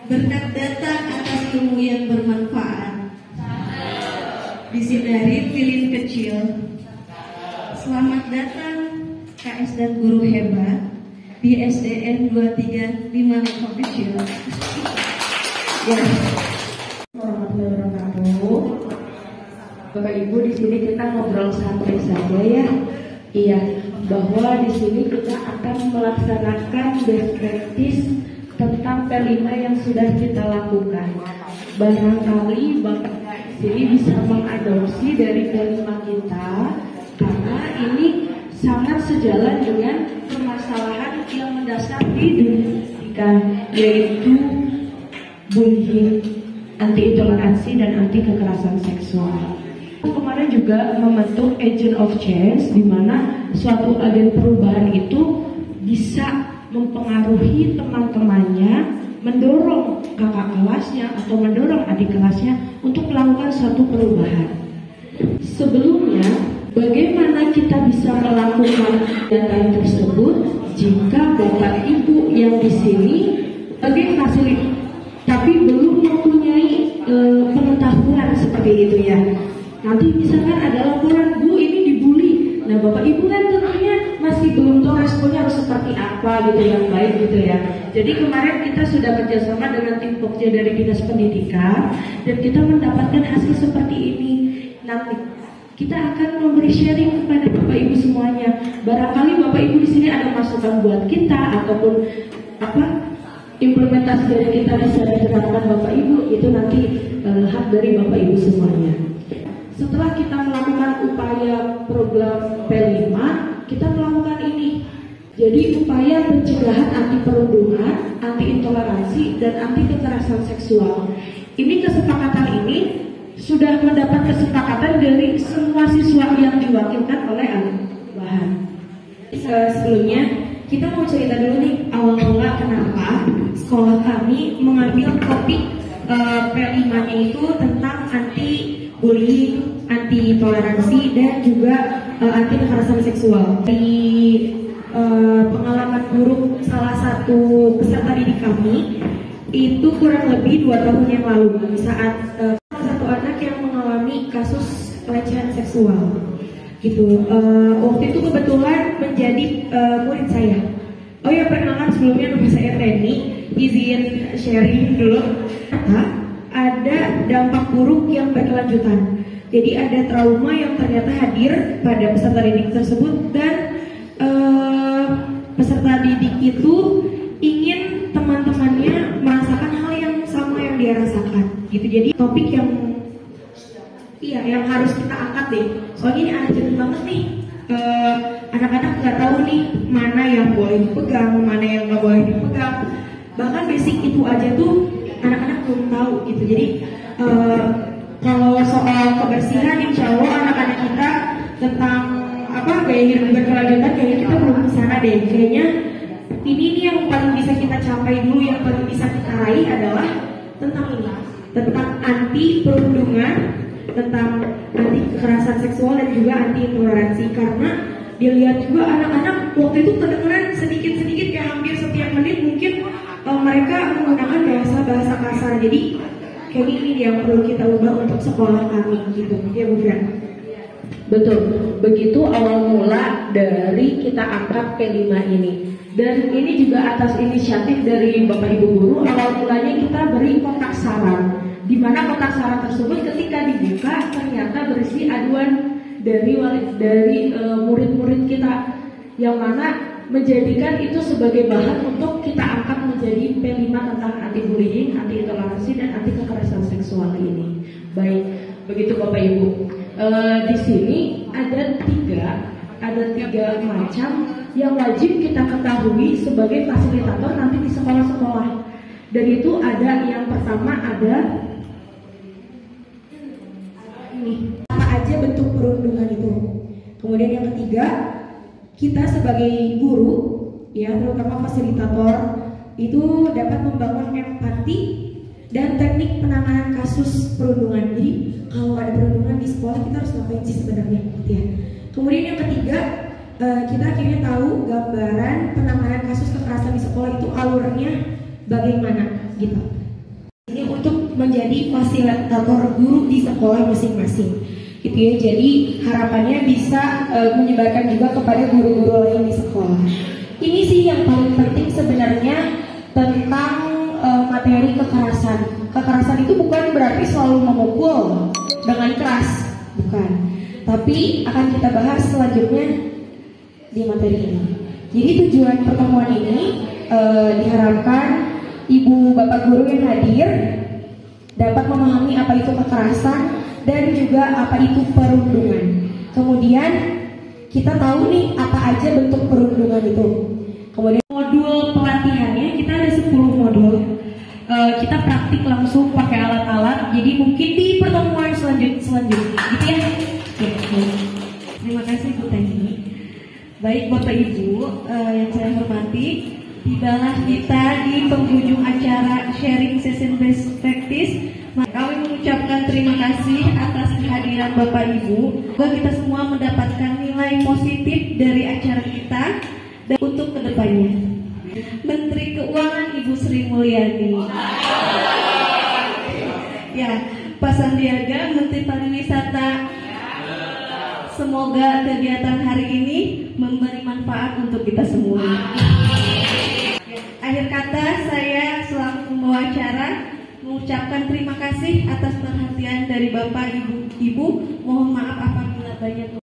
Berkat datang atas ilmu yang bermanfaat. Disindari lilin kecil. Selamat datang KS dan guru hebat di SDN 235 Lengkong Kecil. Ya. Warahmatullahi wabarakatuh. Bapak Ibu, di sini kita ngobrol santai saja ya. Iya, bahwa di sini kita akan melaksanakan best practice tentang P5 yang sudah kita lakukan. Barangkali Bapak di sini bisa mengadopsi dari P5 kita, karena ini sangat sejalan dengan permasalahan yang mendasar di dunia pendidikan, yaitu bullying, anti intoleransi dan anti kekerasan seksual. Kemarin juga membentuk agent of change, di mana suatu agen perubahan itu bisa mempengaruhi teman-temannya, mendorong kakak kelasnya atau mendorong adik kelasnya untuk melakukan suatu perubahan. Sebelumnya, bagaimana kita bisa melakukan data tersebut jika Bapak Ibu yang di sini sebagai fasilitas tapi belum mempunyai pengetahuan seperti itu ya. Nanti misalkan ada laporan, Bu ini dibully. Nah Bapak Ibu kan tentunya masih belum tahu responnya harus seperti apa gitu yang baik gitu ya. Jadi kemarin kita sudah kerjasama dengan tim Pokja dari Dinas Pendidikan dan kita mendapatkan hasil seperti ini. Nanti kita akan memberi sharing kepada Bapak Ibu semuanya. Barangkali Bapak Ibu di sini ada masukan buat kita ataupun implementasi dari kita bisa diterapkan Bapak Ibu, itu nanti hak dari Bapak Ibu semuanya. Setelah kita melakukan upaya program P5, kita melakukan ini. Jadi upaya pencegahan anti perundungan, anti intoleransi, dan anti kekerasan seksual. Ini kesepakatan ini sudah mendapat kesepakatan dari semua siswa yang diwakilkan oleh alim bahan. Sebelumnya kita mau cerita dulu nih awal mula kenapa sekolah kami mengambil topik P5-nya itu tentang anti bullying, anti toleransi, dan juga anti kekerasan seksual. Di pengalaman buruk salah satu peserta didik kami itu kurang lebih 2 tahun yang lalu saat satu anak yang mengalami kasus pelecehan seksual gitu. Waktu itu kebetulan menjadi murid saya. Oh ya, perkenalan sebelumnya, nama saya Reni. Izin sharing dulu. Ada dampak buruk yang berkelanjutan. Jadi ada trauma yang ternyata hadir pada peserta didik tersebut, dan peserta didik itu ingin teman-temannya merasakan hal yang sama yang dia rasakan gitu. Jadi topik yang harus kita angkat deh. Soalnya ini urgent banget nih. Anak-anak nggak tahu nih mana yang boleh dipegang, mana yang nggak boleh dipegang. Bahkan basic itu aja tuh anak-anak belum tahu gitu. Jadi kalau soal kebersihan, insya Allah anak-anak kita tentang gaya hidup berkelanjutan, kayaknya kita belum ke sana deh. Kayaknya ini yang paling bisa kita capai dulu, yang paling bisa kita raih adalah tentang ini, tentang anti perundungan, tentang anti kekerasan seksual, dan juga anti intoleransi. Karena dilihat juga anak-anak waktu itu kedengeran sedikit-sedikit kayak hampir setiap menit mungkin mereka menggunakan bahasa kasar. Jadi kayak ini yang perlu kita ubah untuk sekolah kami gitu ya Bu Fian. Betul, begitu awal mula dari kita angkat P5 ini. Dan ini juga atas inisiatif dari Bapak Ibu Guru. Awal mulanya kita beri kotak saran, di mana kotak saran tersebut ketika dibuka ternyata berisi aduan dari murid-murid kita, yang mana menjadikan itu sebagai bahan untuk kita angkat menjadi P5 tentang anti bullying, anti intoleransi, dan anti kekerasan seksual ini. Baik, begitu Bapak Ibu. Di sini ada tiga macam yang wajib kita ketahui sebagai fasilitator nanti di sekolah-sekolah. Dan itu ada, yang pertama ada ini, apa aja bentuk perundungan itu. Kemudian yang ketiga, kita sebagai guru ya, terutama fasilitator, itu dapat membangun empati dan teknik penanganan kasus perundungan. Jadi kalau ada perundungan di sekolah, kita harus ngapain sih sebenarnya gitu ya. Kemudian yang ketiga, kita akhirnya tahu gambaran penanganan kasus kekerasan di sekolah itu alurnya bagaimana gitu. menjadi fasilitator guru di sekolah masing-masing gitu ya. Jadi harapannya bisa menyebarkan juga kepada guru-guru lain di sekolah. Ini sih yang paling penting sebenarnya tentang materi kekerasan. Kekerasan itu bukan berarti selalu memukul dengan keras, bukan. Tapi akan kita bahas selanjutnya di materi ini. Jadi tujuan pertemuan ini diharapkan ibu bapak guru yang hadir dapat memahami apa itu kekerasan dan juga apa itu perundungan. Kemudian kita tahu nih apa aja bentuk perundungan itu. Kemudian modul pelatihannya kita ada 10 modul. Kita praktik langsung pakai alat-alat. Jadi mungkin di pertemuan selanjutnya gitu ya. Terima kasih Bu Teni. Baik Bapak Ibu yang saya hormati, tibalah kita di penghujung acara sharing session best practice. Kami mengucapkan terima kasih atas kehadiran Bapak Ibu. Semoga kita semua mendapatkan nilai positif dari acara kita dan untuk kedepannya. Menteri Keuangan Ibu Sri Mulyani. Ya, Pak Sandiaga, Menteri Pariwisata. Semoga kegiatan hari ini memberi manfaat untuk kita semua. Akhir kata, saya selaku pembawa acara mengucapkan terima kasih atas perhatian dari Bapak Ibu. Mohon maaf apabila banyak